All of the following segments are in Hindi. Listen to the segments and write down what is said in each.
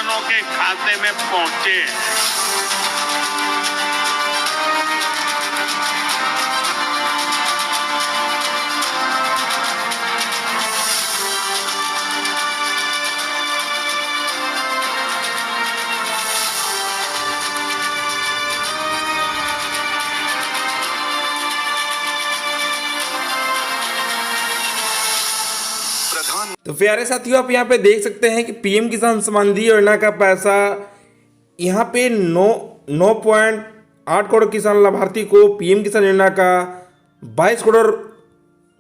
किसानों के खाते में पहुंचे। तो प्यारे साथियों, आप यहाँ पे देख सकते हैं कि पीएम किसान सम्मान निधि योजना का पैसा यहाँ पे 9.8 करोड़ किसान लाभार्थी को पीएम किसान योजना का 22 करोड़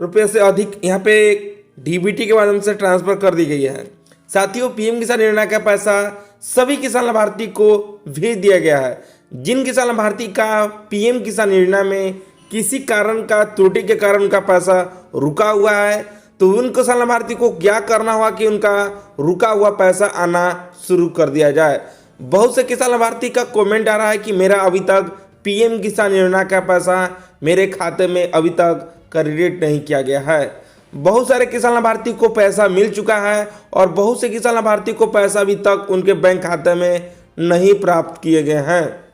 रुपए से अधिक यहाँ पे डीबीटी के माध्यम से ट्रांसफर कर दी गई है। साथियों, पीएम किसान योजना का पैसा सभी किसान लाभार्थी को भेज दिया गया है। जिन किसान लाभार्थी का पीएम किसान योजना में किसी कारण का त्रुटि के कारण उनका पैसा रुका हुआ है, तो उन किसान लाभार्थी को क्या करना होगा कि उनका रुका हुआ पैसा आना शुरू कर दिया जाए। बहुत से किसान लाभार्थी का कमेंट आ रहा है कि मेरा अभी तक पीएम किसान योजना का पैसा मेरे खाते में अभी तक क्रेडिट नहीं किया गया है। बहुत सारे किसान लाभार्थी को पैसा मिल चुका है और बहुत से किसान लाभार्थी को पैसा अभी तक उनके बैंक खाते में नहीं प्राप्त किए गए हैं।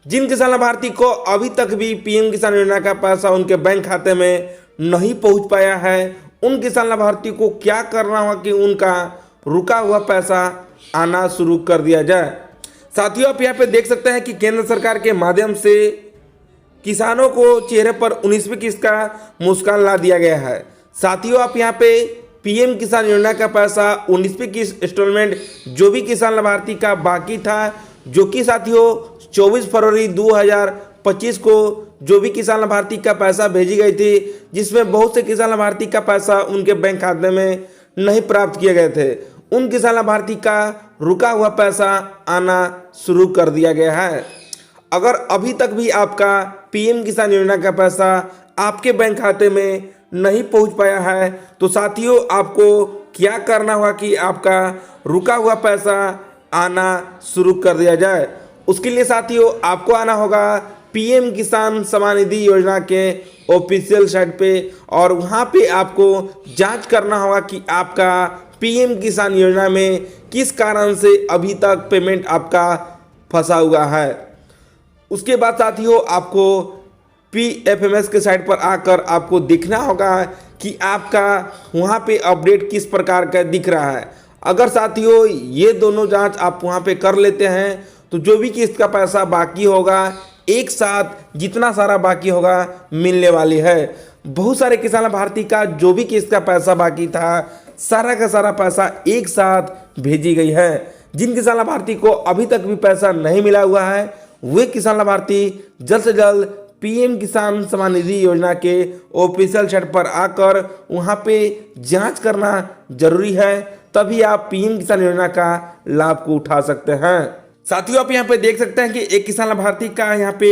जिन किसान लाभार्थी को अभी तक भी पीएम किसान योजना का पैसा उनके बैंक खाते में नहीं पहुंच पाया है, उन किसान लाभार्थी को क्या करना होगा कि उनका रुका हुआ पैसा आना शुरू कर दिया जाए। साथियों, आप यहाँ पे देख सकते हैं कि केंद्र सरकार के माध्यम से किसानों को चेहरे पर 19वीं किस्त का मुस्कान ला दिया गया है। साथियों, आप यहाँ पे पीएम किसान योजना का पैसा 19वीं किस्त इंस्टॉलमेंट जो भी किसान लाभार्थी का बाकी था, जो कि साथियों 24 फरवरी 2025 को जो भी किसान लाभार्थी का पैसा भेजी गई थी, जिसमें बहुत से किसान लाभार्थी का पैसा उनके बैंक खाते में नहीं प्राप्त किए गए थे, उन किसान लाभार्थी का रुका हुआ पैसा आना शुरू कर दिया गया है। अगर अभी तक भी आपका पीएम किसान योजना का पैसा आपके बैंक खाते में नहीं पहुंच पाया है, तो साथियों आपको क्या करना होगा कि आपका रुका हुआ पैसा आना शुरू कर दिया जाए। उसके लिए साथियों आपको आना होगा पीएम किसान सम्मान निधि योजना के ऑफिशियल साइट पे और वहाँ पे आपको जांच करना होगा कि आपका पीएम किसान योजना में किस कारण से अभी तक पेमेंट आपका फंसा हुआ है। उसके बाद साथियों आपको पीएफएमएस के साइट पर आकर आपको देखना होगा कि आपका वहाँ पे अपडेट किस प्रकार का दिख रहा है। अगर साथियों ये दोनों जांच आप वहाँ पे कर लेते हैं, तो जो भी किस्त का पैसा बाकी होगा एक साथ जितना सारा बाकी होगा मिलने वाली है। बहुत सारे किसान लाभार्थी का जो भी किस्त का पैसा बाकी था, सारा का सारा पैसा एक साथ भेजी गई है। जिन किसान लाभार्थी को अभी तक भी पैसा नहीं मिला हुआ है, वे किसान लाभार्थी जल्द से जल्द पीएम किसान सम्मान निधि योजना के ऑफिशियल साइट पर आकर वहां पे जांच करना जरूरी है, तभी आप पीएम किसान योजना का लाभ को उठा सकते हैं। साथियों, आप यहाँ पे देख सकते हैं कि एक किसान लाभार्थी का यहाँ पे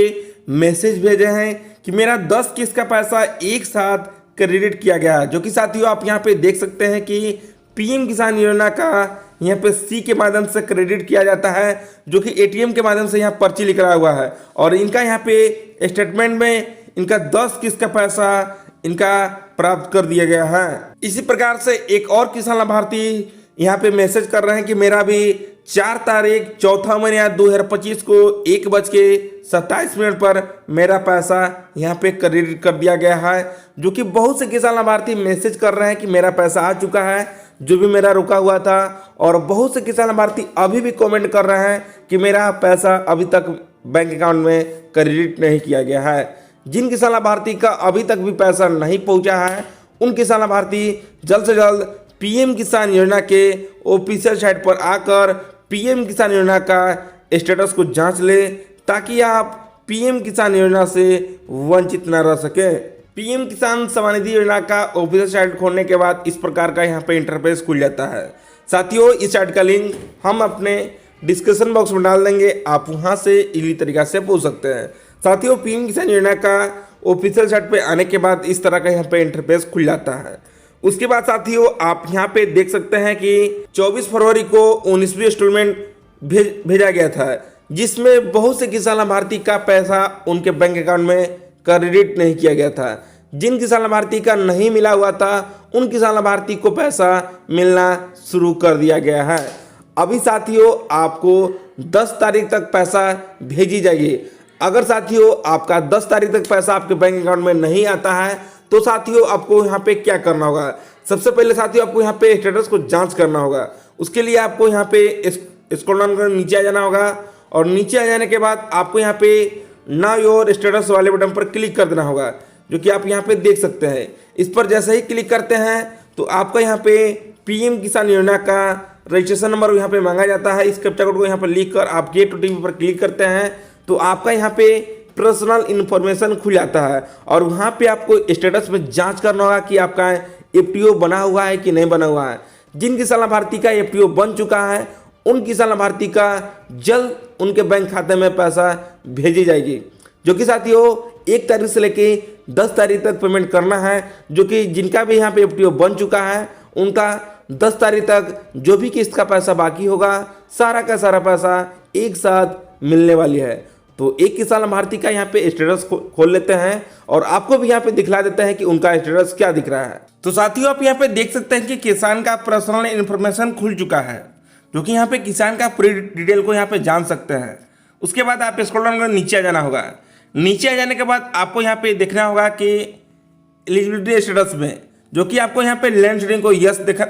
मैसेज भेजे हैं कि मेरा 10 किस्त का पैसा एक साथ क्रेडिट किया गया है, जो कि साथियों आप यहाँ पे देख सकते हैं कि पीएम किसान योजना का यहाँ पे सी के माध्यम से क्रेडिट किया जाता है, जो कि एटीएम के माध्यम से यहाँ पर्ची लिखा हुआ है और इनका यहाँ पे स्टेटमेंट में इनका 10 किस्त का पैसा इनका प्राप्त कर दिया गया है। इसी प्रकार से एक और किसान लाभार्थी यहाँ पे मैसेज कर रहे हैं कि मेरा भी 4 तारीख 4 महीना 2025 को 1:27 पर मेरा पैसा यहाँ पे क्रेडिट कर दिया गया है, जो कि बहुत से किसान लाभार्थी मैसेज कर रहे हैं कि मेरा पैसा आ चुका है जो भी मेरा रुका हुआ था, और बहुत से किसान लाभार्थी अभी भी कमेंट कर रहे हैं कि मेरा पैसा अभी तक बैंक अकाउंट में क्रेडिट नहीं किया गया है। जिन किसान लाभार्थी का अभी तक भी पैसा नहीं पहुँचा है, उन किसान लाभार्थी जल्द से जल्द पीएम किसान योजना के ऑफिशियल साइट पर आकर पीएम किसान योजना का स्टेटस को जांच ले, ताकि आप पीएम किसान योजना से वंचित न रह सके। पीएम किसान सम्मान निधि योजना का ऑफिशियल साइट खोलने के बाद इस प्रकार का यहाँ पे इंटरफेस खुल जाता है। साथियों, इस साइट का लिंक हम अपने डिस्क्रिप्शन बॉक्स में डाल देंगे, आप वहाँ से इजीली तरीका से पूछ सकते हैं। साथियों, पीएम किसान योजना का ऑफिशियल साइट पे आने के बाद इस तरह का यहाँ पे इंटरफेस खुल जाता है। उसके बाद साथियों आप यहाँ पे देख सकते हैं कि 24 फरवरी को 19वीं इंस्टॉलमेंट भेजा गया था, जिसमें बहुत से किसान लाभार्थी का पैसा उनके बैंक अकाउंट में क्रेडिट नहीं किया गया था। जिन किसान लाभार्थी का नहीं मिला हुआ था, उन किसान लाभार्थी को पैसा मिलना शुरू कर दिया गया है। अभी साथियों आपको 10 तारीख तक पैसा भेजी जाएगी। अगर साथियों आपका 10 तारीख तक पैसा आपके बैंक अकाउंट में नहीं आता है तो साथियों आपको यहाँ पे क्या करना होगा। सबसे पहले साथियों आपको यहाँ पे स्टेटस को जांच करना होगा। उसके लिए आपको यहाँ पे स्क्रॉल डाउन कर नीचे आ जाना होगा और नीचे आ जाने के बाद आपको यहाँ पे नाउ योर स्टेटस वाले बटन पर क्लिक कर देना होगा, जो कि आप यहाँ पे देख सकते हैं। इस पर जैसे ही क्लिक करते हैं तो आपका यहाँ पे पीएम किसान योजना का रजिस्ट्रेशन नंबर यहाँ पे मांगा जाता है। इस कैप्चा कोड को यहाँ पर लिख कर आप गेट ओटीपी पर क्लिक करते हैं तो आपका यहाँ पे पर्सनल इन्फॉर्मेशन खुल जाता है और वहाँ पे आपको स्टेटस में जांच करना होगा कि आपका एफटीओ बना हुआ है कि नहीं बना हुआ है। जिन किसान लाभार्थी का एफटीओ बन चुका है उन किसान लाभार्थी का जल्द उनके बैंक खाते में पैसा भेजी जाएगी, जो कि साथियों 1 तारीख से लेके 10 तारीख तक पेमेंट करना है। जो कि जिनका भी यहाँ पे एफटीओ बन चुका है उनका 10 तारीख तक जो भी किस्त का पैसा बाकी होगा सारा का सारा पैसा एक साथ मिलने वाली है। तो एक किसान लाभार्थी का यहाँ पे स्टेटस खोल लेते हैं और आपको भी यहाँ पे दिखला देते हैं कि उनका स्टेटस क्या दिख रहा है। तो साथियों आप यहाँ पे देख सकते हैं कि किसान का पर्सनल इन्फॉर्मेशन खुल चुका है, जो कि यहाँ पे किसान का पूरी डिटेल को यहाँ पे जान सकते हैं। उसके बाद आप स्क्रॉल डाउन कर नीचे आ जाना होगा। नीचे आ जाने के बाद आपको यहाँ पे देखना होगा कि एलिजिबिलिटी स्टेटस में जो कि आपको यहाँ पे लैंड शेयरिंग को यस देखा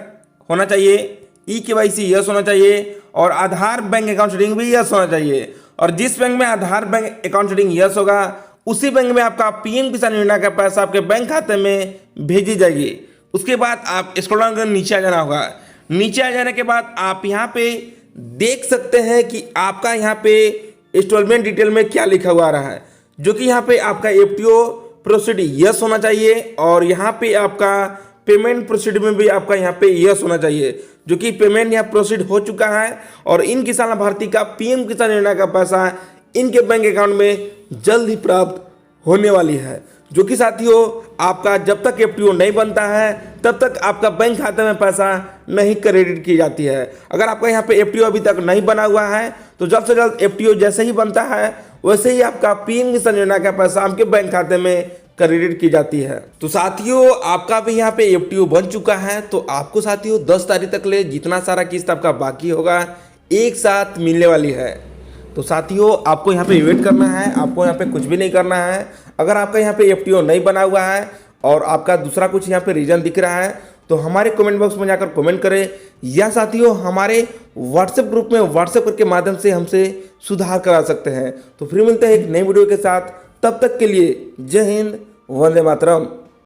होना चाहिए, ई-केवाईसी यस होना चाहिए और आधार बैंक अकाउंट शेयरिंग भी यस होना चाहिए। और जिस बैंक में आधार बैंक अकाउंट शेयरिंग यस होगा उसी बैंक में आपका पीएम किसान योजना का पैसा आपके बैंक खाते में भेजी जाएगी। उसके बाद आप स्क्रॉल डाउन कर नीचे आ जाना होगा। नीचे आ जाने के बाद आप यहाँ पे देख सकते हैं कि आपका यहाँ पे इंस्टॉलमेंट डिटेल में क्या लिखा हुआ आ रहा है, जो कि यहाँ पे आपका एफटीओ प्रोसीड यस होना चाहिए और यहाँ पे आपका पेमेंट प्रोसीड में भी आपका यहाँ पे यस होना चाहिए, जो कि पेमेंट यहाँ प्रोसीड हो चुका है और इन किसान लाभार्थी का पीएम किसान योजना का पैसा इनके बैंक अकाउंट में जल्द ही प्राप्त होने वाली है। जो कि साथियों आपका जब तक एफटीओ नहीं बनता है तब तक आपका बैंक खाते में पैसा नहीं क्रेडिट की जाती है। अगर आपका यहाँ पे एफटीओ अभी तक नहीं बना हुआ है तो जल्द से जल्द एफटीओ जैसे ही बनता है वैसे ही आपका पीएम किसान योजना का पैसा आपके बैंक खाते में क्रेडिट की जाती है। तो साथियों आपका भी यहाँ पे एफटीओ बन चुका है तो आपको साथियों 10 तारीख तक ले जितना सारा किस्त आपका बाकी होगा एक साथ मिलने वाली है। तो साथियों आपको यहाँ पे वेट करना है, आपको यहाँ पे कुछ भी नहीं करना है। अगर आपका यहाँ पे एफटीओ नहीं बना हुआ है और आपका दूसरा कुछ यहाँ पे रीजन दिख रहा है तो हमारे कमेंट बॉक्स में जाकर कमेंट करें या साथियों हमारे व्हाट्सएप ग्रुप में व्हाट्सएप के माध्यम से हमसे सुधार करा सकते हैं। तो फिर मिलते हैं एक नई वीडियो के साथ, तब तक के लिए जय हिंद, वंदे मातरम।